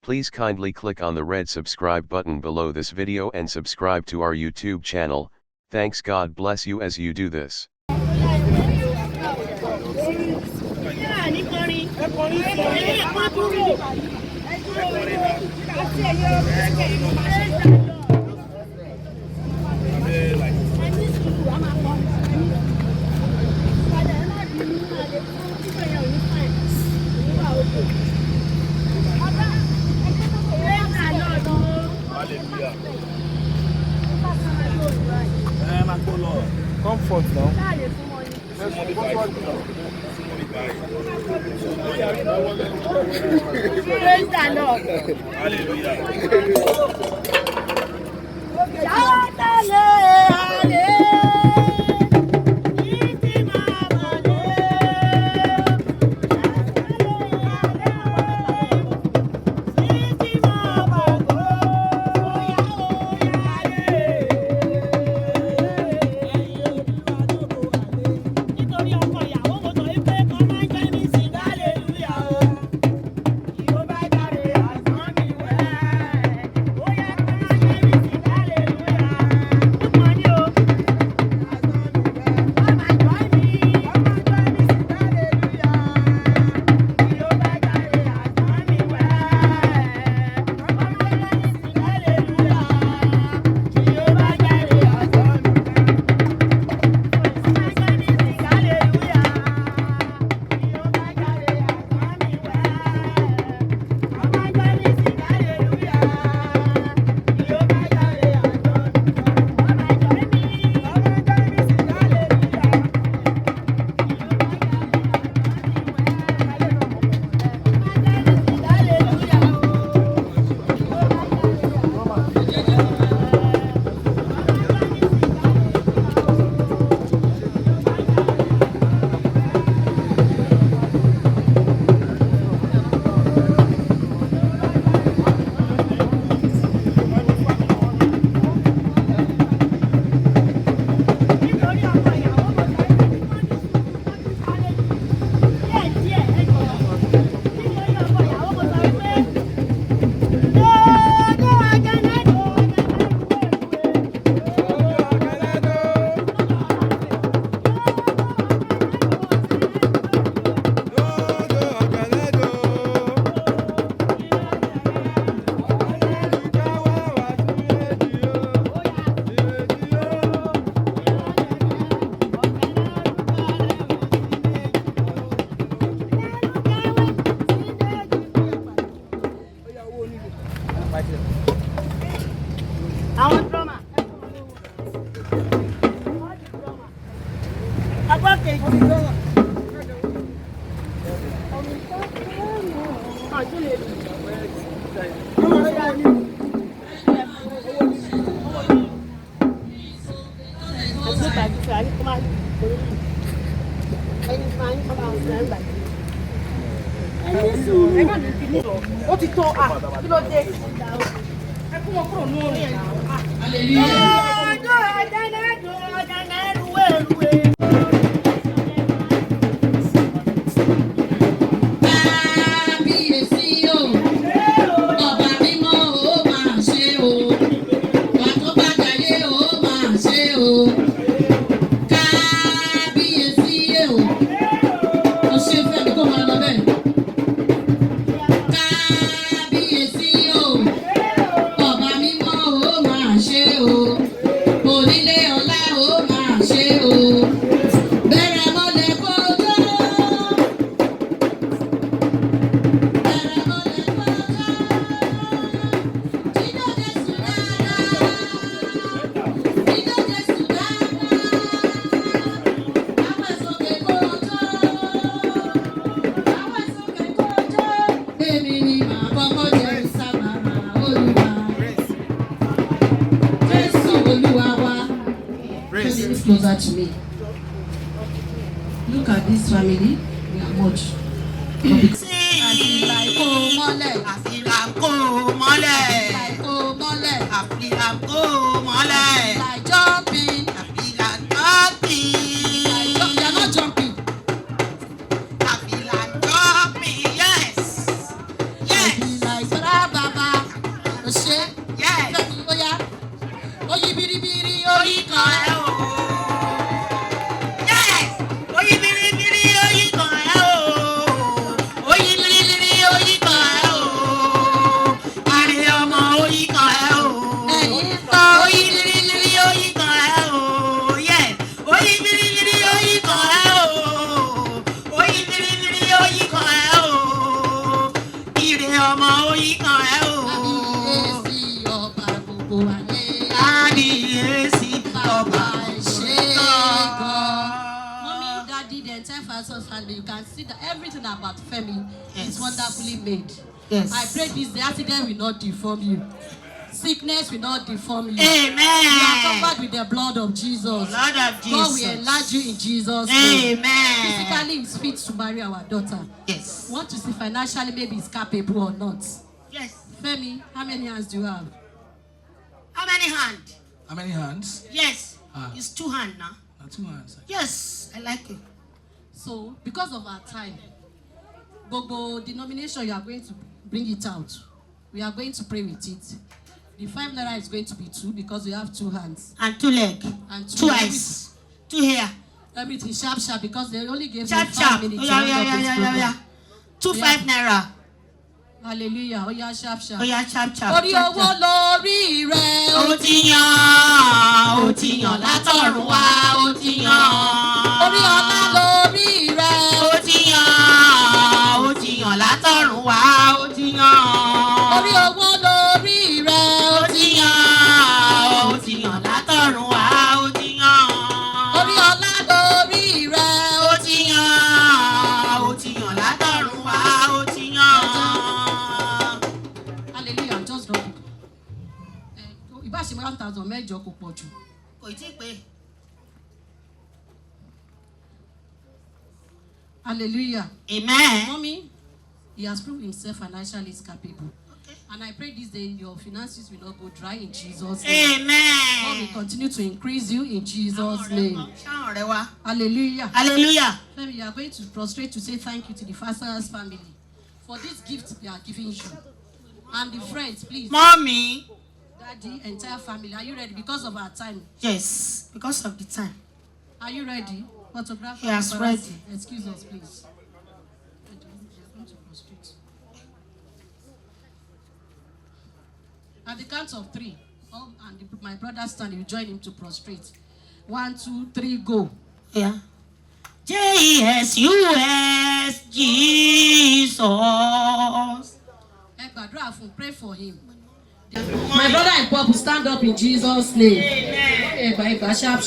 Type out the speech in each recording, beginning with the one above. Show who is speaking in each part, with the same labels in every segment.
Speaker 1: Please kindly click on the red subscribe button below this video and subscribe to our YouTube channel. Thanks, God bless you as you do this.
Speaker 2: Comfort now.
Speaker 3: Praise the Lord.
Speaker 2: Hallelujah.
Speaker 3: Ó ti tó kí ló dé? Ẹ kú wọn kúrò ní orin ẹ̀.
Speaker 4: Closer to me. Look at this family. We are much. Like jumping. They are not jumping.
Speaker 3: Yes.
Speaker 4: Like
Speaker 5: orí kan ẹ o.
Speaker 4: Kábíyèsí ọba gbogbo ayé.
Speaker 5: Kábíyèsí ọba
Speaker 4: Mommy, daddy, the entire Fastos family, you can see that everything about Femi is wonderfully made.
Speaker 5: Yes.
Speaker 4: I pray this, the accident will not deform you. Sickness will not deform you.
Speaker 5: Amen.
Speaker 4: You are covered with the blood of Jesus.
Speaker 5: Lord of Jesus.
Speaker 4: God will enlarge you in Jesus' name.
Speaker 5: Amen.
Speaker 4: Physically, it's fit to marry our daughter.
Speaker 5: Yes.
Speaker 4: Want to see financially maybe it's capable or not.
Speaker 5: Yes.
Speaker 4: Femi, how many hands do you have?
Speaker 5: How many hands?
Speaker 2: How many hands?
Speaker 5: Yes. It's 2 hands now.
Speaker 2: 2 hands.
Speaker 5: Yes, I like it.
Speaker 4: So, because of our time, Bobo denomination, you are going to bring it out. We are going to pray with it. The 5 naira is going to be 2 because we have 2 hands.
Speaker 5: And 2 legs.
Speaker 4: And
Speaker 5: 2 eyes. 2 hair.
Speaker 4: Everything sharp because they only gave
Speaker 5: Sharp,
Speaker 4: me 5
Speaker 5: sharp.
Speaker 4: minutes.
Speaker 5: Yeah. 2 5 naira.
Speaker 4: Hallelujah. Oh yeah, sharp.
Speaker 5: Oh yeah, sharp.
Speaker 4: Orí owó lórí rẹ̀.
Speaker 5: Ó ti yàn látọ̀run wá, ó ti yàn.
Speaker 4: Orí ọlá lórí rẹ̀.
Speaker 5: Ó ti yàn látọ̀run wá, ó ti yàn.
Speaker 4: Orí owó lórí rẹ̀.
Speaker 5: Ó ti yàn látọ̀run wá, ó ti yàn.
Speaker 4: Orí ọlá lórí rẹ̀.
Speaker 5: Ó ti yàn látọ̀run wá, ó ti yàn.
Speaker 4: Hallelujah, just drop it. Ìbáṣe 1,000 mẹ́jọ kò pọ̀ jù.
Speaker 5: Kò tí ì pé.
Speaker 4: Hallelujah.
Speaker 5: Amen.
Speaker 4: Mommy, he has proved himself financially capable.
Speaker 5: Okay.
Speaker 4: And I pray this day your finances will not go dry in Jesus' name.
Speaker 5: Amen.
Speaker 4: God will continue to increase you in Jesus' name.
Speaker 5: Ṣáwọn rẹ wá.
Speaker 4: Hallelujah.
Speaker 5: Hallelujah.
Speaker 4: Femi, you are going to prostrate to say thank you to the Fastos family for this gift they are giving you. And the friends, please.
Speaker 5: Mommy.
Speaker 4: Daddy, entire family, are you ready? Because of our time.
Speaker 5: Yes, because of the time.
Speaker 4: Are you ready? Photographer.
Speaker 5: Yes,
Speaker 4: paparazzi.
Speaker 5: ready.
Speaker 4: Excuse us, please. We are going to prostrate. At the count of 3, my brother stand, you join him to prostrate. 1, 2, 3, go.
Speaker 5: Yeah. J-E-S-U-S, Jesus.
Speaker 4: Pray for him. My brother and Pop will stand up in Jesus' name. Sharp.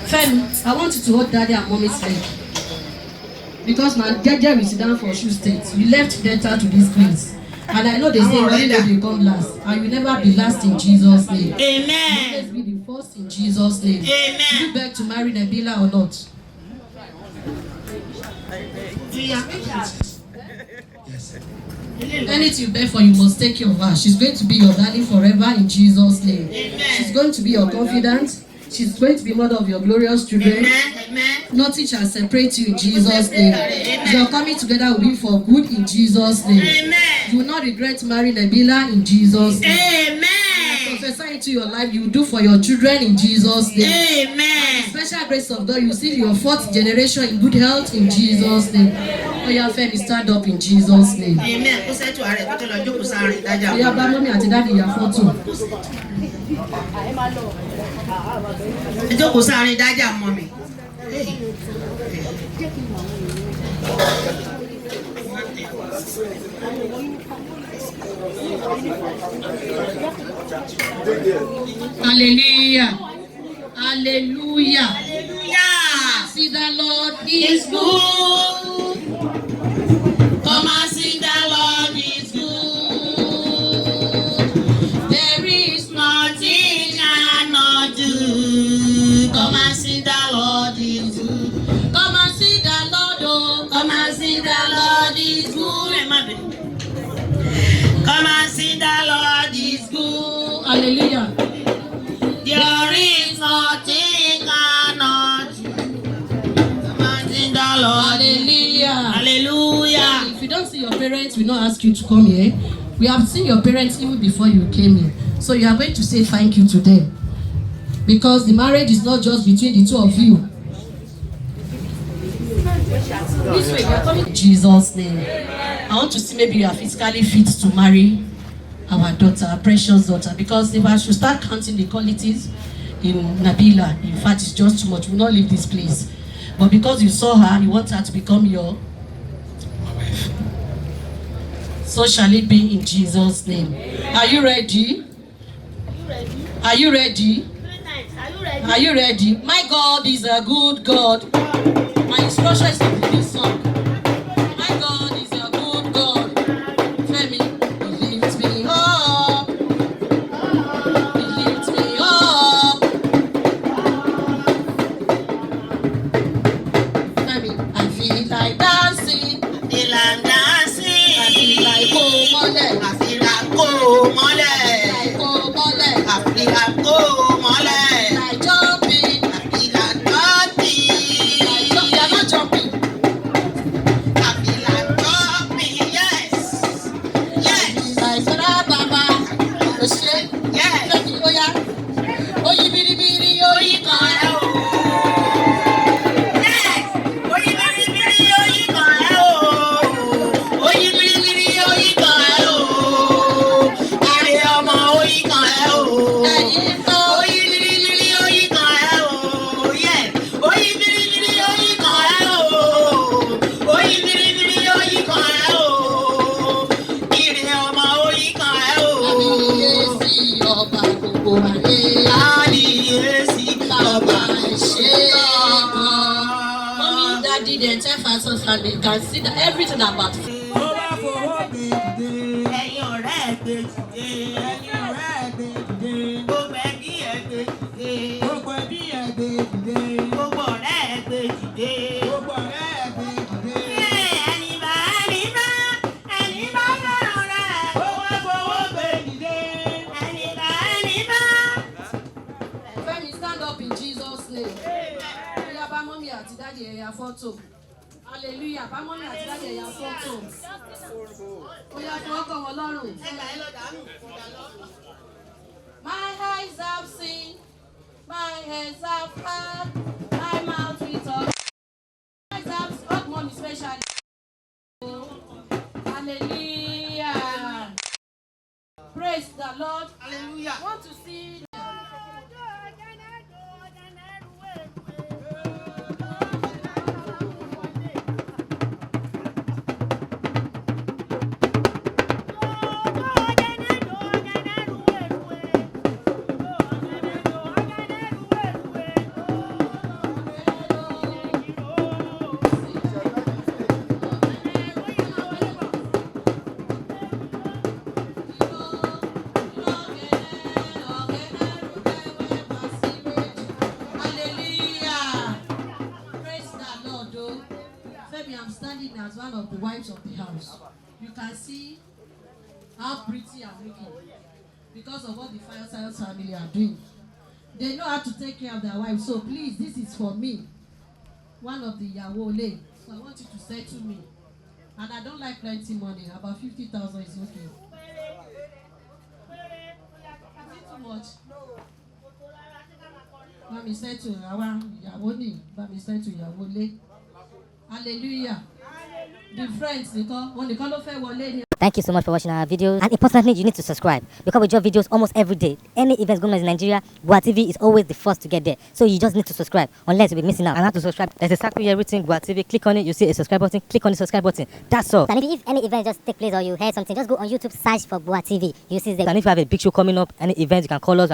Speaker 4: Femi, I want you to hold daddy and mommy's leg. Because now Jeje will sit down for shoe state. You left Delta to this place. And I know they say one day you come last. And you never be last in Jesus' name.
Speaker 5: Amen.
Speaker 4: You always be the first in Jesus' name.
Speaker 5: Amen.
Speaker 4: You beg to marry Nabila or not?
Speaker 2: Yes.
Speaker 4: Anything you beg for, you must take care of her. She's going to be your darling forever in Jesus' name.
Speaker 5: Amen.
Speaker 4: She's going to be your confidant. She's going to be mother of your glorious children.
Speaker 5: Amen.
Speaker 4: Nothing shall separate you in Jesus' name.
Speaker 5: Amen.
Speaker 4: Your coming together will be for good in Jesus' name.
Speaker 5: Amen.
Speaker 4: You will not regret marrying Nabila in Jesus' name.
Speaker 5: Amen.
Speaker 4: Prophesy into your life, you will do for your children in Jesus' name.
Speaker 5: Amen.
Speaker 4: Special grace of God, you will see your 4th generation in good health in Jesus' name. Oya Femi, stand up in Jesus' name.
Speaker 5: Amen. Kó sẹ́tù ààrẹ kó tó lọ jókòó sáárín ìdájà.
Speaker 4: Oya bá mọ́mí àti dáàdì ìyá fọ́tò.
Speaker 5: Jókòó sáárín ìdájà mọ́ mi.
Speaker 4: Hallelujah. Hallelujah.
Speaker 5: Hallelujah.
Speaker 4: See the Lord
Speaker 5: Is
Speaker 4: is
Speaker 5: good. Come and see the Lord is good. There is nothing I cannot do. Come and see the Lord is good. Come and see the Lord, oh. Come and see the Lord is good. Come and see the Lord is good.
Speaker 4: Hallelujah.
Speaker 5: There is nothing I cannot do. Come and see the Lord.
Speaker 4: Hallelujah.
Speaker 5: Hallelujah.
Speaker 4: If you don't see your parents, we not ask you to come here. We have seen your parents even before you came here. So you are going to say thank you to them. Because the marriage is not just between the two of you. This way, you are coming in Jesus' name. I want to see maybe you are physically fit to marry our daughter, our precious daughter. Because if I should start counting the qualities in Nabila, in fact, it's just too much. We will not leave this place. But because you saw her, you want her to become your
Speaker 2: My wife.
Speaker 4: So shall it be in Jesus' name. Are you ready? Are you ready? Are you ready? My God is a good God. My instruction is to play this song. My God is a good God. Femi, he lifts me up. He lifts me up. Femi, I feel like dancing. I feel like dancing. I feel like mole. I feel like mole. Like mole. I feel like mole. Like jumping. I feel like jumping. Like jumping. You are not jumping. I feel like jumping. Yes. Yes. Like Baba. Yes. Oh yeah. Oh you biri biri. Oh you can. The entire fashion family can see that everything about stand up in Jesus' name. Mommy àti daddy ẹ̀yà photo. Hallelujah. Bá mommy àti daddy ẹ̀yà photo. Ó yá fún ọkọ wọn lọ́rùn. My eyes have seen, my ears have heard, my mouth will talk. My eyes have seen, mommy special. Hallelujah. Praise the Lord. Hallelujah. Want to see I'm standing as one of the wives of the house. You can see how pretty I'm looking because of what the Firesign family are doing. They know how to take care of their wives. So please, this is for me, one of the Yawole. So I want you to say to me, and I don't like plenty money. About 50,000 is okay. Is it too much? Let me say to Yawoni. Let me say to Yawole. Hallelujah. The friends,
Speaker 6: thank you so much for watching our videos, and importantly, you need to subscribe because we drop videos almost every day. Any events going on in Nigeria, Gboah TV is always the first to get there, so you just need to subscribe unless you'll be missing out. And how to subscribe? There's a circle here written Gboah TV. Click on it, you see a subscribe button. Click on the subscribe button. That's all.
Speaker 7: And if any event just take place or you heard something, just go on YouTube, search for Gboah TV. You see the.
Speaker 6: And if you have a big show coming up, any event, you can call us.